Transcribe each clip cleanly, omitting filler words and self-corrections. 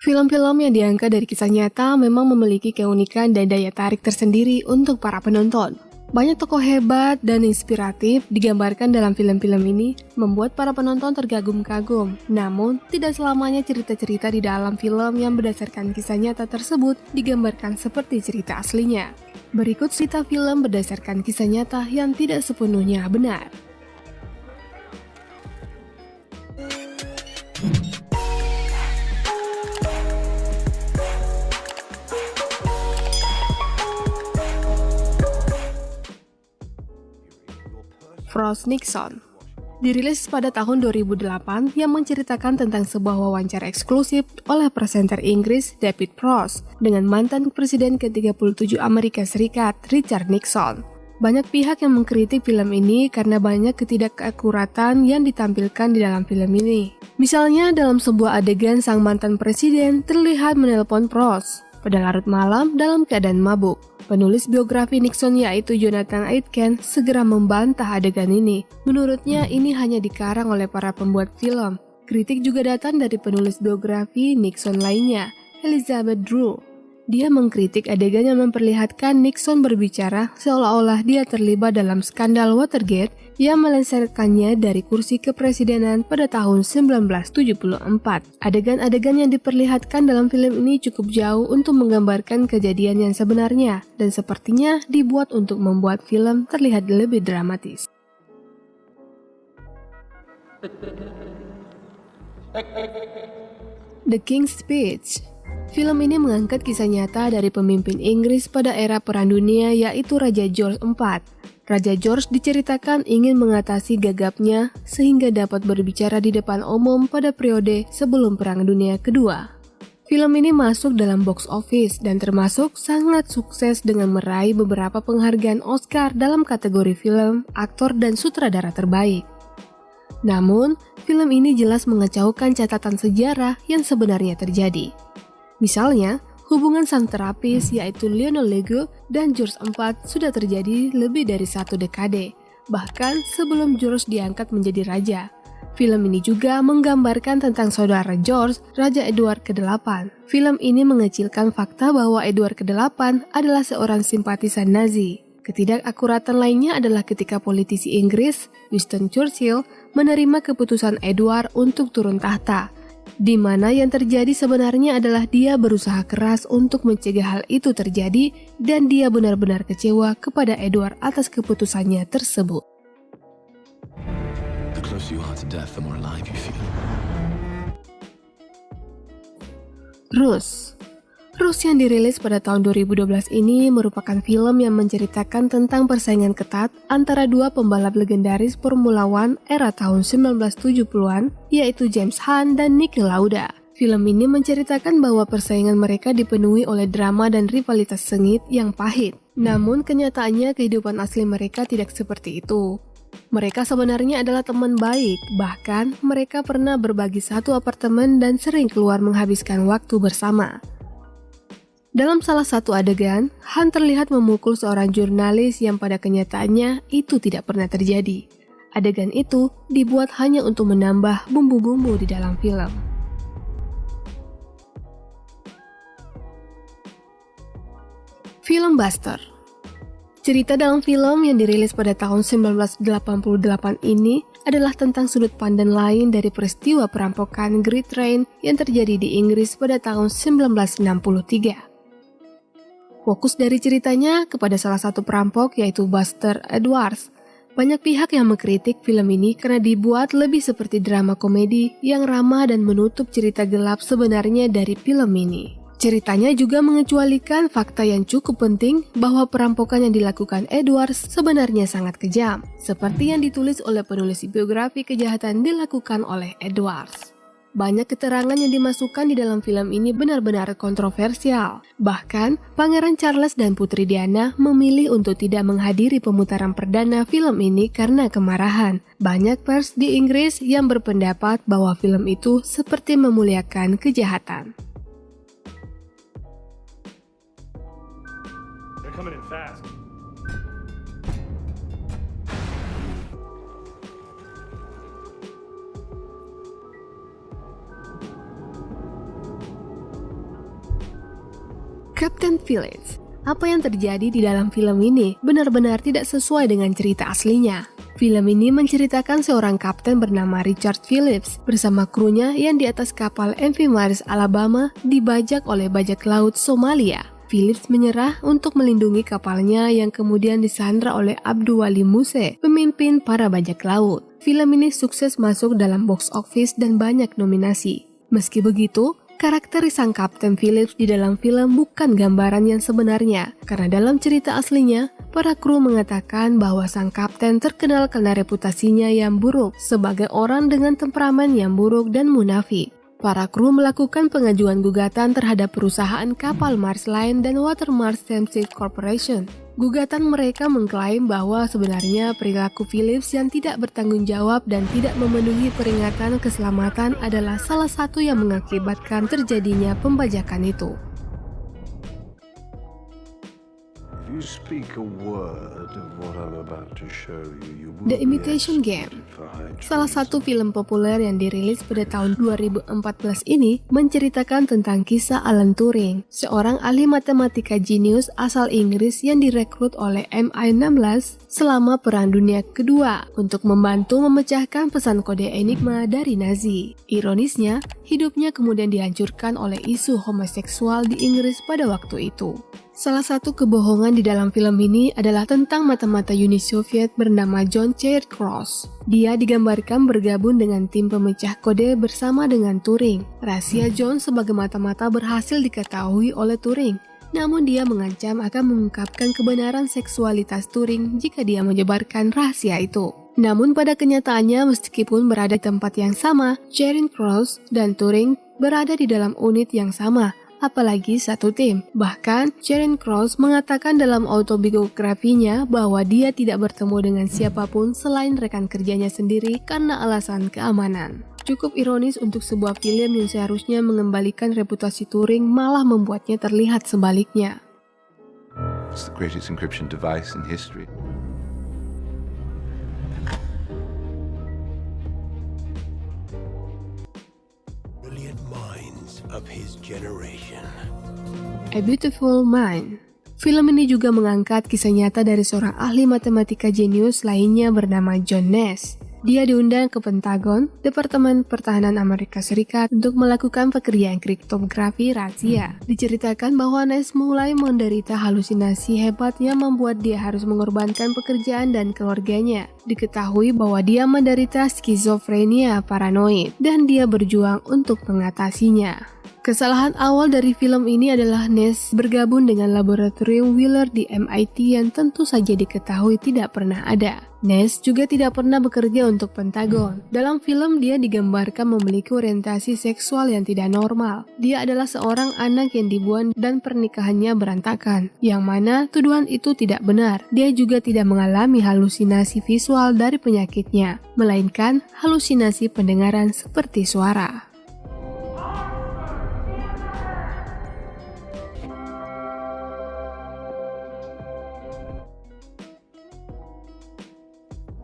Film-film yang diangkat dari kisah nyata memang memiliki keunikan dan daya tarik tersendiri untuk para penonton. Banyak tokoh hebat dan inspiratif digambarkan dalam film-film ini, membuat para penonton tergagum-kagum. Namun, tidak selamanya cerita-cerita di dalam film yang berdasarkan kisah nyata tersebut digambarkan seperti cerita aslinya. Berikut cerita film berdasarkan kisah nyata yang tidak sepenuhnya benar. Frost Nixon dirilis pada tahun 2008 yang menceritakan tentang sebuah wawancara eksklusif oleh presenter Inggris David Frost dengan mantan Presiden ke-37 Amerika Serikat Richard Nixon. Banyak pihak yang mengkritik film ini karena banyak ketidakakuratan yang ditampilkan di dalam film ini. Misalnya dalam sebuah adegan sang mantan presiden terlihat menelpon Frost pada larut malam dalam keadaan mabuk. Penulis biografi Nixon yaitu Jonathan Aitken segera membantah adegan ini. Menurutnya ini hanya dikarang oleh para pembuat film. Kritik juga datang dari penulis biografi Nixon lainnya, Elizabeth Drew. Dia mengkritik adegan yang memperlihatkan Nixon berbicara seolah-olah dia terlibat dalam skandal Watergate yang melengsarkannya dari kursi kepresidenan pada tahun 1974. Adegan-adegan yang diperlihatkan dalam film ini cukup jauh untuk menggambarkan kejadian yang sebenarnya dan sepertinya dibuat untuk membuat film terlihat lebih dramatis. The King's Speech. Film ini mengangkat kisah nyata dari pemimpin Inggris pada era Perang Dunia yaitu Raja George IV. Raja George diceritakan ingin mengatasi gagapnya sehingga dapat berbicara di depan umum pada periode sebelum Perang Dunia Kedua. Film ini masuk dalam box office dan termasuk sangat sukses dengan meraih beberapa penghargaan Oscar dalam kategori film, aktor, dan sutradara terbaik. Namun, film ini jelas mengacaukan catatan sejarah yang sebenarnya terjadi. Misalnya, hubungan sang terapis yaitu Lionel Lego dan George IV sudah terjadi lebih dari 1 dekade, bahkan sebelum George diangkat menjadi raja. Film ini juga menggambarkan tentang saudara George, Raja Edward ke-8. Film ini mengecilkan fakta bahwa Edward ke-8 adalah seorang simpatisan Nazi. Ketidakakuratan lainnya adalah ketika politisi Inggris, Winston Churchill, menerima keputusan Edward untuk turun tahta, di mana yang terjadi sebenarnya adalah dia berusaha keras untuk mencegah hal itu terjadi dan dia benar-benar kecewa kepada Edward atas keputusannya tersebut. Rus yang dirilis pada tahun 2012 ini merupakan film yang menceritakan tentang persaingan ketat antara dua pembalap legendaris Formula One era tahun 1970-an, yaitu James Hunt dan Niki Lauda. Film ini menceritakan bahwa persaingan mereka dipenuhi oleh drama dan rivalitas sengit yang pahit. Namun kenyataannya kehidupan asli mereka tidak seperti itu. Mereka sebenarnya adalah teman baik, bahkan mereka pernah berbagi satu apartemen dan sering keluar menghabiskan waktu bersama. Dalam salah satu adegan, Han terlihat memukul seorang jurnalis yang pada kenyataannya itu tidak pernah terjadi. Adegan itu dibuat hanya untuk menambah bumbu-bumbu di dalam film. Film Buster. Cerita dalam film yang dirilis pada tahun 1988 ini adalah tentang sudut pandang lain dari peristiwa perampokan Great Train yang terjadi di Inggris pada tahun 1963. Fokus dari ceritanya kepada salah satu perampok yaitu Buster Edwards. Banyak pihak yang mengkritik film ini karena dibuat lebih seperti drama komedi yang ramah dan menutup cerita gelap sebenarnya dari film ini. Ceritanya juga mengecualikan fakta yang cukup penting bahwa perampokan yang dilakukan Edwards sebenarnya sangat kejam, seperti yang ditulis oleh penulis biografi kejahatan dilakukan oleh Edwards. Banyak keterangan yang dimasukkan di dalam film ini benar-benar kontroversial. Bahkan, Pangeran Charles dan Putri Diana memilih untuk tidak menghadiri pemutaran perdana film ini karena kemarahan. Banyak pers di Inggris yang berpendapat bahwa film itu seperti memuliakan kejahatan. They're coming in fast. Captain Phillips. Apa yang terjadi di dalam film ini benar-benar tidak sesuai dengan cerita aslinya. Film ini menceritakan seorang kapten bernama Richard Phillips bersama krunya yang di atas kapal MV Maris Alabama dibajak oleh bajak laut Somalia. Phillips menyerah untuk melindungi kapalnya yang kemudian disandra oleh Abdul Wali Muse, pemimpin para bajak laut. Film ini sukses masuk dalam box office dan banyak nominasi. Meski begitu, karakter sang Kapten Phillips di dalam film bukan gambaran yang sebenarnya, karena dalam cerita aslinya, para kru mengatakan bahwa sang kapten terkenal karena reputasinya yang buruk sebagai orang dengan temperamen yang buruk dan munafik. Para kru melakukan pengajuan gugatan terhadap perusahaan kapal Mars Line dan Watermark Steamship Corporation. Gugatan mereka mengklaim bahwa sebenarnya perilaku Phillips yang tidak bertanggung jawab dan tidak memenuhi peringatan keselamatan adalah salah satu yang mengakibatkan terjadinya pembajakan itu. The Imitation Game, salah satu film populer yang dirilis pada tahun 2014 ini menceritakan tentang kisah Alan Turing, seorang ahli matematika jenius asal Inggris yang direkrut oleh MI16 selama Perang Dunia Kedua untuk membantu memecahkan pesan kode Enigma dari Nazi. Ironisnya, hidupnya kemudian dihancurkan oleh isu homoseksual di Inggris pada waktu itu. Salah satu kebohongan di dalam film ini adalah tentang mata-mata Uni Soviet bernama John Cairncross. Dia digambarkan bergabung dengan tim pemecah kode bersama dengan Turing. Rahasia John sebagai mata-mata berhasil diketahui oleh Turing, namun dia mengancam akan mengungkapkan kebenaran seksualitas Turing jika dia menyebarkan rahasia itu. Namun pada kenyataannya, meskipun berada di tempat yang sama, Cairncross dan Turing berada di dalam unit yang sama, apalagi satu tim. Bahkan, Cairncross mengatakan dalam autobiografinya bahwa dia tidak bertemu dengan siapapun selain rekan kerjanya sendiri karena alasan keamanan. Cukup ironis untuk sebuah film yang seharusnya mengembalikan reputasi Turing malah membuatnya terlihat sebaliknya. It's the greatest encryption device in history. Of his generation. A Beautiful Mind. Film ini juga mengangkat kisah nyata dari seorang ahli matematika jenius lainnya bernama John Nash. Dia diundang ke Pentagon, Departemen Pertahanan Amerika Serikat, untuk melakukan pekerjaan kriptografi rahasia. Diceritakan bahwa Nash mulai menderita halusinasi hebat yang membuat dia harus mengorbankan pekerjaan dan keluarganya. Diketahui bahwa dia menderita skizofrenia paranoid, dan dia berjuang untuk mengatasinya. Kesalahan awal dari film ini adalah Nash bergabung dengan laboratorium Wheeler di MIT yang tentu saja diketahui tidak pernah ada. Nash juga tidak pernah bekerja untuk Pentagon. Dalam film dia digambarkan memiliki orientasi seksual yang tidak normal. Dia adalah seorang anak yang dibuang dan pernikahannya berantakan, yang mana tuduhan itu tidak benar. Dia juga tidak mengalami halusinasi visual dari penyakitnya, melainkan halusinasi pendengaran seperti suara.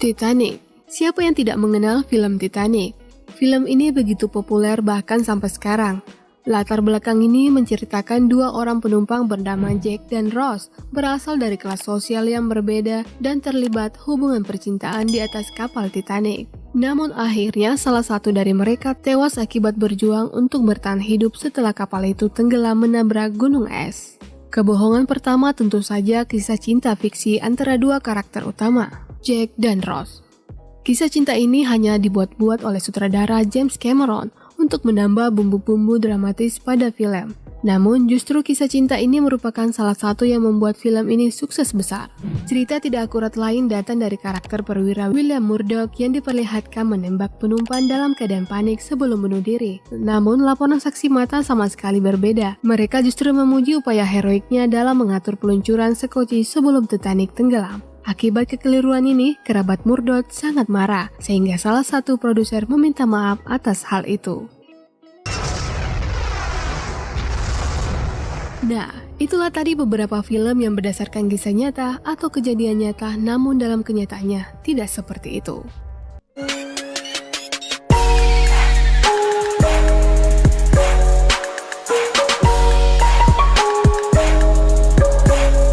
Titanic. Siapa yang tidak mengenal film Titanic? Film ini begitu populer bahkan sampai sekarang. Latar belakang ini menceritakan dua orang penumpang bernama Jack dan Rose, berasal dari kelas sosial yang berbeda dan terlibat hubungan percintaan di atas kapal Titanic. Namun akhirnya salah satu dari mereka tewas akibat berjuang untuk bertahan hidup setelah kapal itu tenggelam menabrak gunung es. Kebohongan pertama tentu saja kisah cinta fiksi antara dua karakter utama, Jack dan Rose. Kisah cinta ini hanya dibuat-buat oleh sutradara James Cameron untuk menambah bumbu-bumbu dramatis pada film. Namun justru kisah cinta ini merupakan salah satu yang membuat film ini sukses besar. Cerita tidak akurat lain datang dari karakter perwira William Murdoch yang diperlihatkan menembak penumpang dalam keadaan panik sebelum bunuh diri. Namun laporan saksi mata sama sekali berbeda. Mereka justru memuji upaya heroiknya dalam mengatur peluncuran sekoci sebelum Titanic tenggelam. Akibat kekeliruan ini, kerabat Murdoch sangat marah, sehingga salah satu produser meminta maaf atas hal itu. Nah, itulah tadi beberapa film yang berdasarkan kisah nyata atau kejadian nyata namun dalam kenyataannya tidak seperti itu.